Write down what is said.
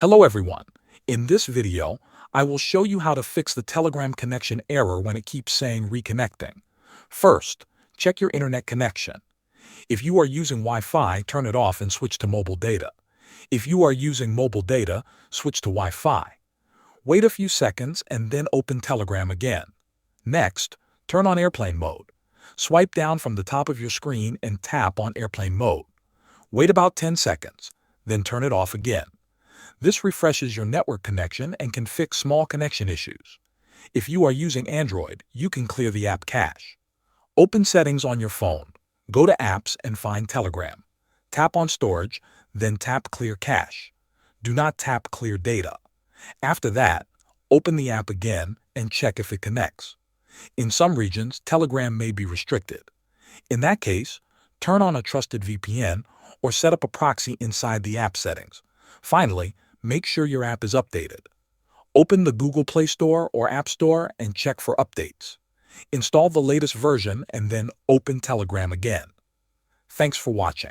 Hello everyone. In this video, I will show you how to fix the Telegram connection error when it keeps saying reconnecting. First, check your internet connection. If you are using Wi-Fi, turn it off and switch to mobile data. If you are using mobile data, switch to Wi-Fi. Wait a few seconds and then open Telegram again. Next, turn on airplane mode. Swipe down from the top of your screen and tap on airplane mode. Wait about 10 seconds, then turn it off again. This refreshes your network connection and can fix small connection issues. If you are using Android, you can clear the app cache. Open Settings on your phone. Go to Apps and find Telegram. Tap on Storage, then tap Clear Cache. Do not tap Clear Data. After that, open the app again and check if it connects. In some regions, Telegram may be restricted. In that case, turn on a trusted VPN or set up a proxy inside the app settings. Finally, make sure your app is updated. Open the Google Play Store or App Store and check for updates. Install the latest version and then open Telegram again. Thanks for watching.